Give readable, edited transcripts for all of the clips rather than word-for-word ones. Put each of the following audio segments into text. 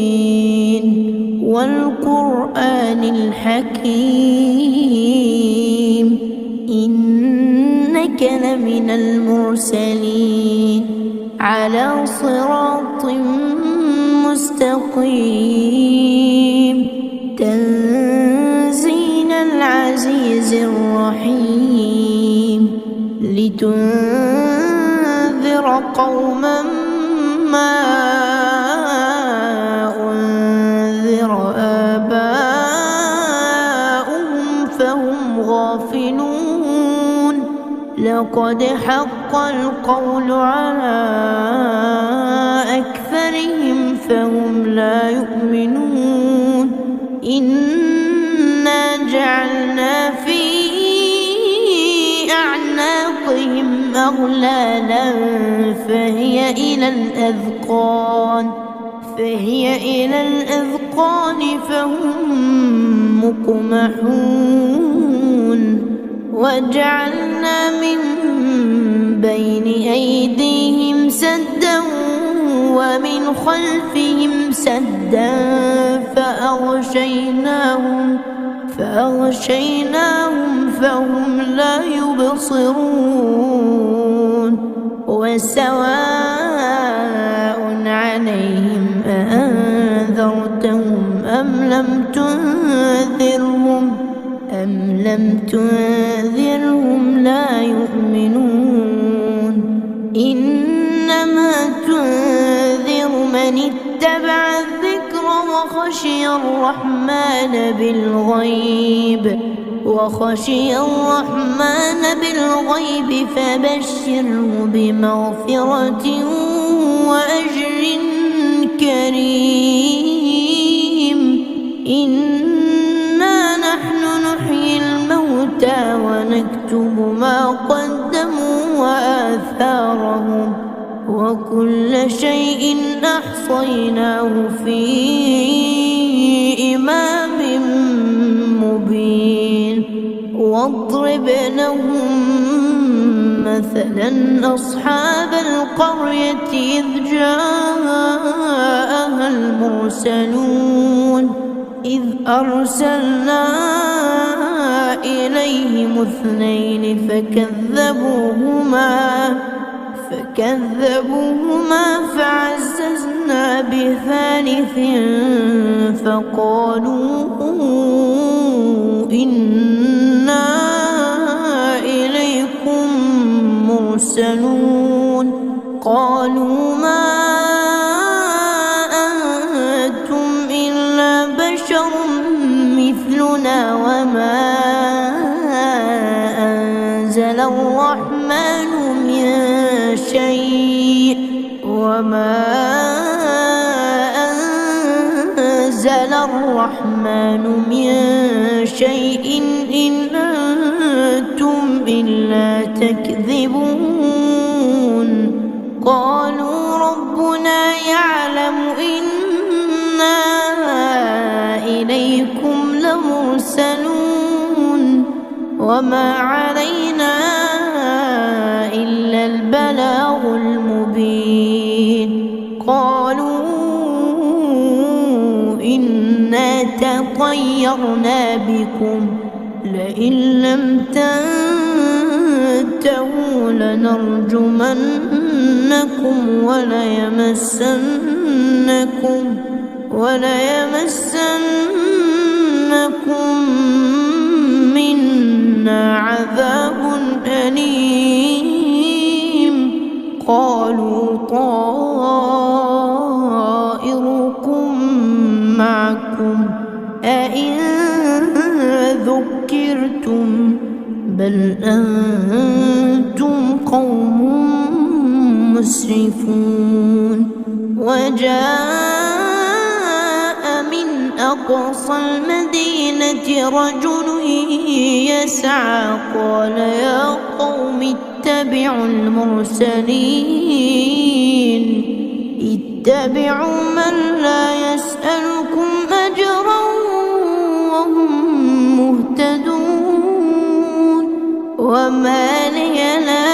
ياسين والقرآن الحكيم إنك لمن المرسلين على صراط مستقيم تنزيل العزيز الرحيم لتنذر قوما ما أنذر آباؤهم فهم غافلون لقد حق القول على أكثرهم فهم لا يؤمنون إنا جعلنا في أعناقهم أغلالا فهي إلى الأذقان فهم مقمحون وجعلنا من بين أيديهم سدا ومن خلفهم سدا فأغشيناهم فهم لا يبصرون وسواء عليهم أأنذرتهم أم لم تنذرهم لا يؤمنون إنما تنذر من اتبع الذكر وخشي الرحمن بالغيب فبشره بمغفرة وأجر كريم إنا نحن نحيي الموتى ونكتب ما قدموا وآثارهم وكل شيء أحصيناه في إمام مبين واضرب لهم مثلا أصحاب القرية إذ جاءها المرسلون إذ أرسلنا إليهم 2 فكذبوهما فعززنا ب3 فقالوا إنا إليكم مرسلون قالوا ما أنتم إلا بشر مثلنا وما أنزل الرحمن من شيء إن أنتم إلا تكذبون قالوا ربنا يعلم إنا إليكم لمرسلون وما علينا إلا البلاغ المبين قالوا إنا تطيرنا بكم لئن لم تنتهوا لنرجمنكم وليمسنكم منا عذاب أليم قالوا طائركم معكم أئن ذكرتم بل أنتم قوم مسرفون وجاء من أقصى المدينة رجل يسعى قال يا قوم اتبعوا من لا يسألكم أجرا وهم مهتدون وما لي لا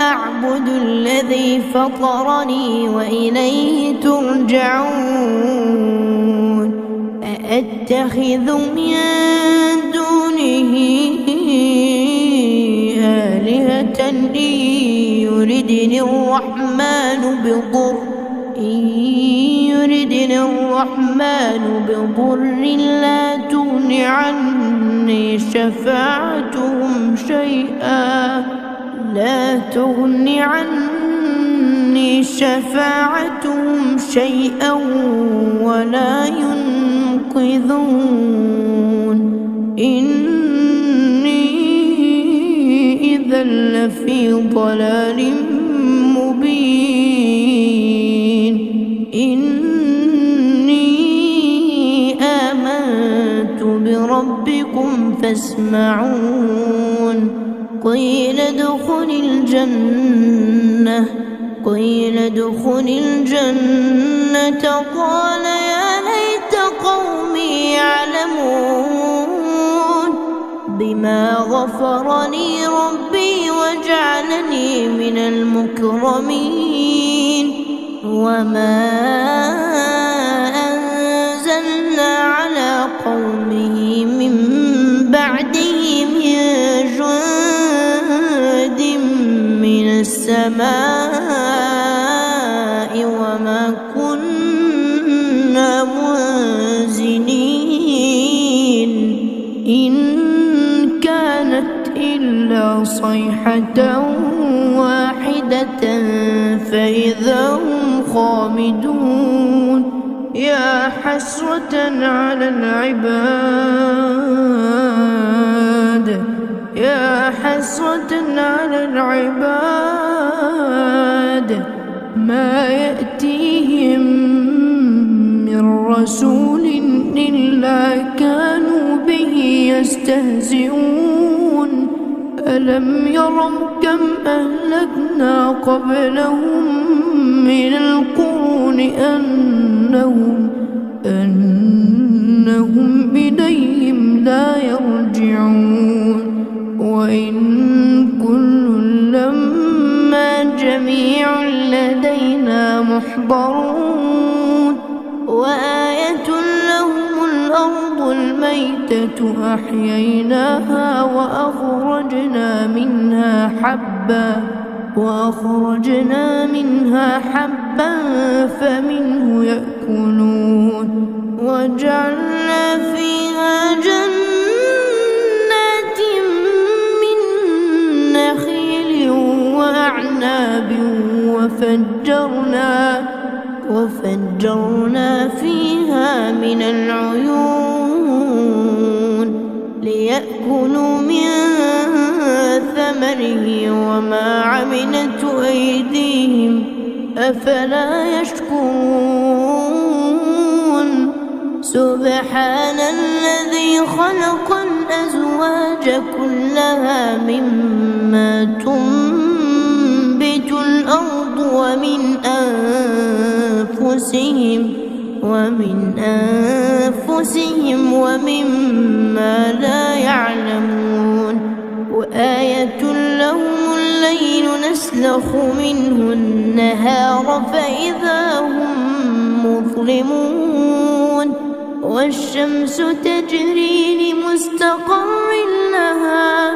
أعبد الذي الذي فطرني وإليه ترجعون أأتخذ من دونه آلهة إن يردني الرحمن بضر لا تغن عني شفاعتهم شيئا ولا ينقذون إني إذا لفي ضلال مبين إني آمنت بربكم فاسمعون قيل ادخل الجنة قال يا ليت قومي يعلمون بما غفرني ربي وجعلني من المكرمين وما أنزلنا على قومه من بعده من جند من السماء وما كنا منزلين إن كانت إلا صيحة واحدة فإذا هم خامدون يا حسرة على العباد ما يأتيهم من رسول إلا كانوا به يستهزئون ألم يروا كم أهلكنا قبلهم من القرون أنهم إليهم لا يرجعون وإن كل لما جميع لدينا محضرون وآية لهم الأرض الميتة أحييناها وأخرجنا منها حبا فمنه يأكلون وجعلنا فيها جنات من نخيل وأعناب وفجرنا فيها من العيون ليأكلوا من ثمره وما عملته أيديهم أفلا يشكرون سبحان الذي خلق الأزواج كلها مما تنبت الأرض ومن أنفسهم ومما لا يعلمون وآية لهم الليل نسلخ منه النهار فإذا هم مظلمون والشمس تجري لمستقر لها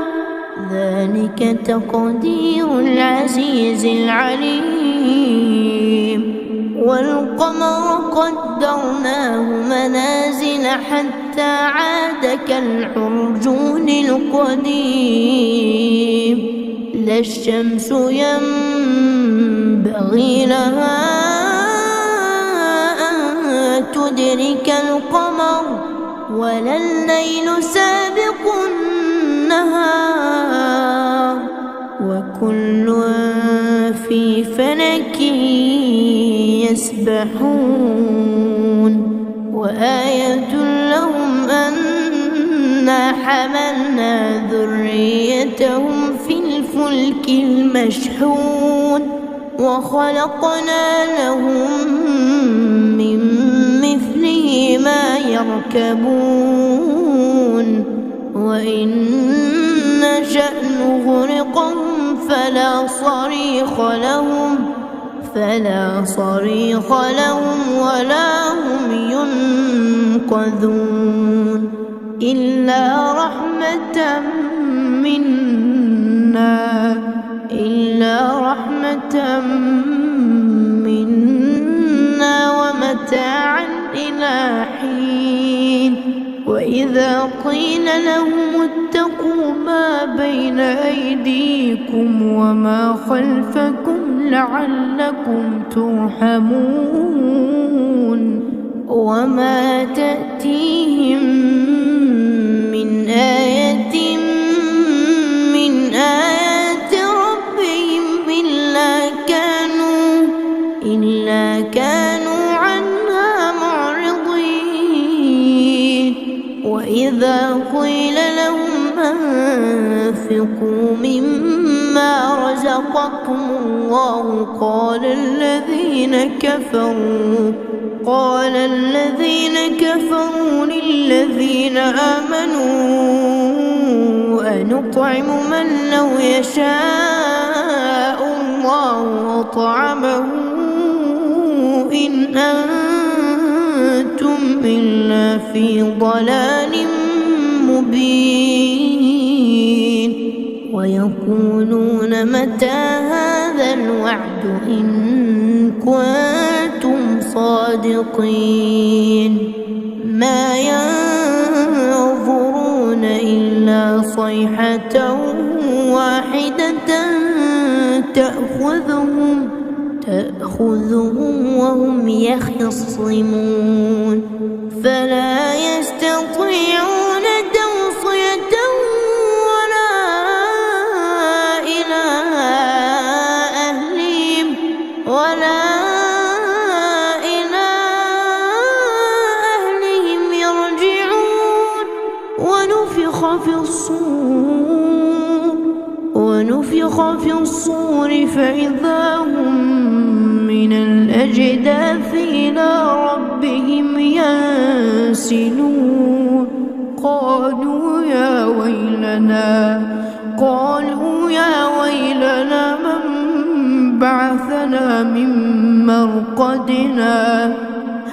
ذلك تقدير العزيز العليم والقمر قدرناه منازل حتى عاد كالعرجون القديم لا الشمس ينبغي لها أن تدرك القمر ولا الليل سابق النهار وكل في فلك يسبحون وآية لهم أنا حملنا ذريتهم في الفلك المشحون وخلقنا لهم من مثله ما يركبون وإن نشأ نغرقهم فلا صريخ لهم فلا صريخ لهم ولا هم ينقذون إلا رحمة منا ومتاعا إلى حين وإذا قيل لهم اتقوا ما بين أيديكم وما خلفكم لعلكم ترحمون وما تأتيهم من آية من آيات ربهم إلا كانوا عنها معرضين وإذا قيل لهم أنفقوا مما رزقكم الله قال الذين كفروا للذين آمنوا أنطعم من لو يشاء الله أطعمه إن أنتم إلا في ضلال مبين ويقولون متى هذا الوعد إن كنتم صادقين ما ينظرون إلا صيحة واحدة تأخذهم وهم يخصمون فلا يستطيعون توصية ولا إلى أهلهم يرجعون ونفخ في الصور فإذا هم من الأجداث إلى ربهم ينسلون قالوا يا ويلنا من بعثنا من مرقدنا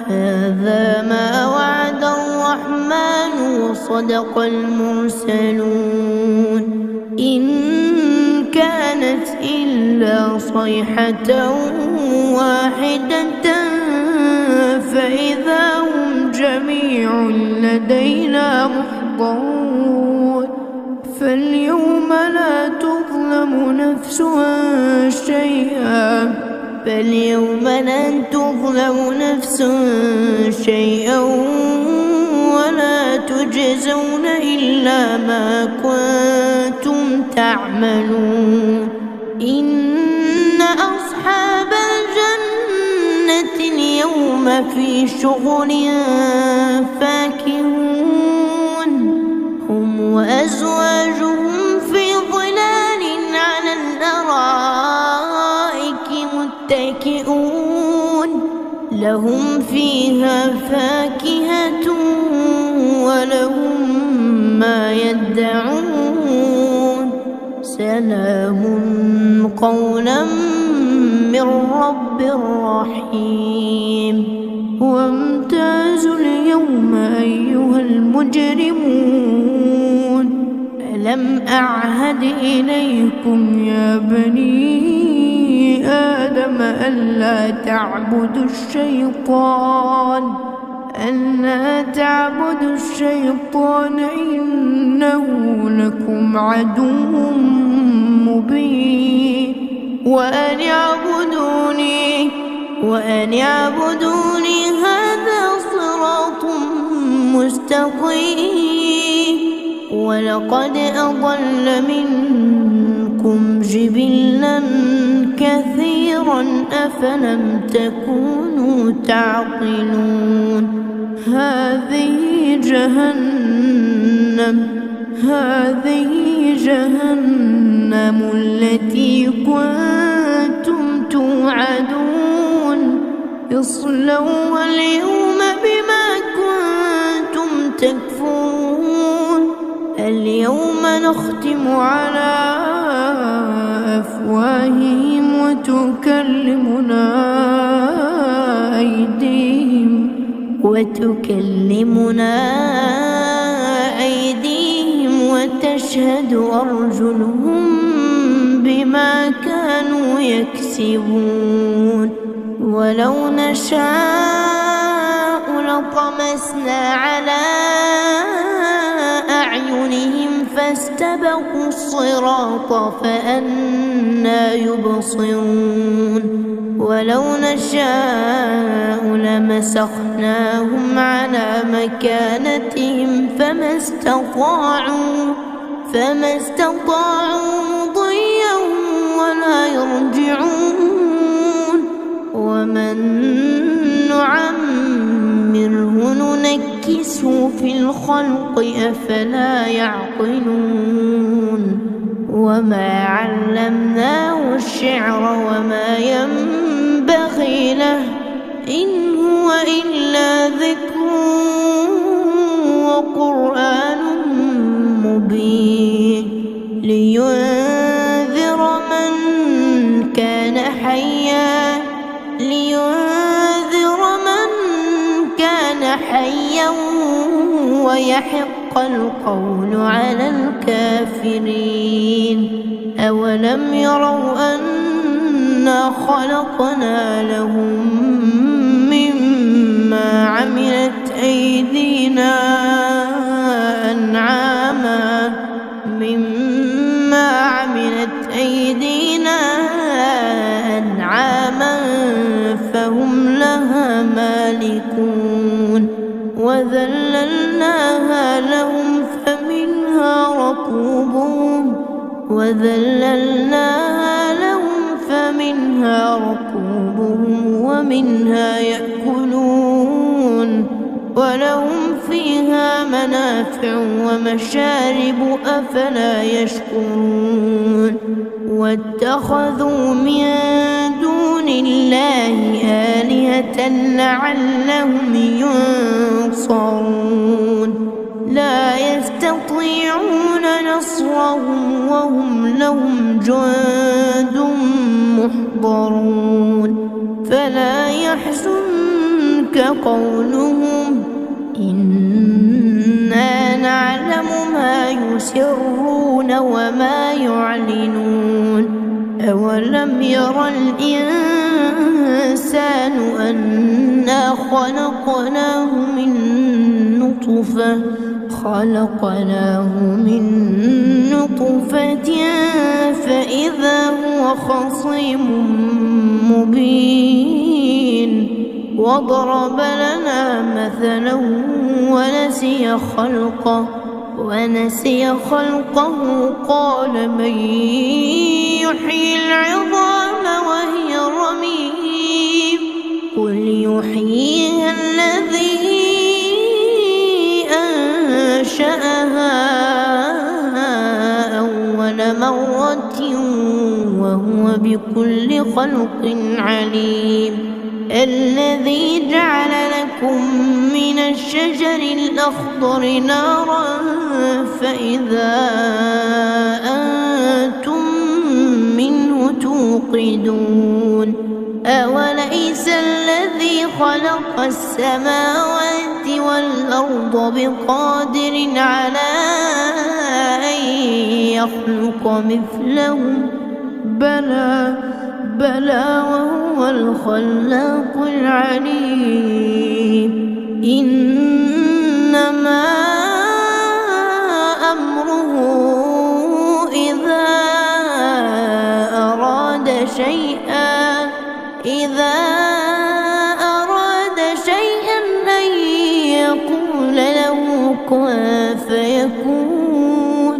هذا ما وعد الرحمن وصدق المرسلون إن كانت إلا صيحة واحدة فإذا هم جميع لدينا محضرون فاليوم لا تظلم نفس شيئا ولا تجزون إلا ما كنتم تعملون إن أصحاب الجنة اليوم في شغل فاكهون هم وأزواجهم في ظلال على الأرائك متكئون لهم فيها فاكهة ولهم ما يدعون سلام قولا من رب رحيم وامتازوا اليوم أيها المجرمون ألم أعهد إليكم يا بني آدم ألا تعبدوا الشيطان إنه لكم عدو مبين وأن اعبدوني هذا صراط مستقيم ولقد أضل منكم جبلا كثيرا أفلم تكونوا تعقلون هذه جهنم التي كنتم توعدون اصلوها اليوم بما كنتم تكفرون اليوم نختم على أفواههم وتكلمنا أيديهم وتشهد أرجلهم بما كانوا يكسبون. ولو نشاء لطمسنا على أعينهم فاستبقوا الصراط فأنى يبصرون. ولو نشاء لمسخناهم على مكانتهم فما استطاعوا مضيا ولا يرجعون. ومن نعمره ننكسه في الخلق أفلا يعقلون. وما علمناه الشعر وما ينبغي له إن هو إلا ذكر وقرآن مبين لينذر من كان حيا ويحق القول على الكافرين. أولم يروا أنا خلقنا لهم مما عملت أيدينا أنعاما فهم لها مالكون. وذللناها لهم فمنها ركوبهم ومنها يأكلون. ولهم فيها منافع ومشارب أفلا يشكرون. واتخذوا من دون الله آلهة لعلهم ينصرون. لا يستطيعون نصرهم وهم لهم جند محضرون. فلا يحزنك قولهم إنا نعلم ما يسرون وما يعلنون. أولم ير الإنسان أنا خلقناه من نطفة فإذا هو خصيم مبين. وضرب لنا مثلا ونسي خلقه قال من يحيي العظام وهي رميم قل يحييها الذي أنشأها أول مرة وهو بكل خلق عليم. الذي جعل لكم من الشجر الأخضر نارا فإذا أنتم منه توقدون. أوليس الذي خلق السماوات والأرض بقادر على أن يخلق مثلهم بلى وهو الخلاق العليم. إنما أمره إذا أراد شيئا أن يقول له كن فيكون.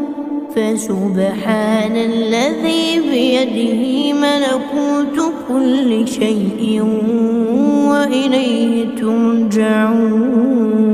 فسبحان الذي بيده ملكوت كل شيء وإليه ترجعون.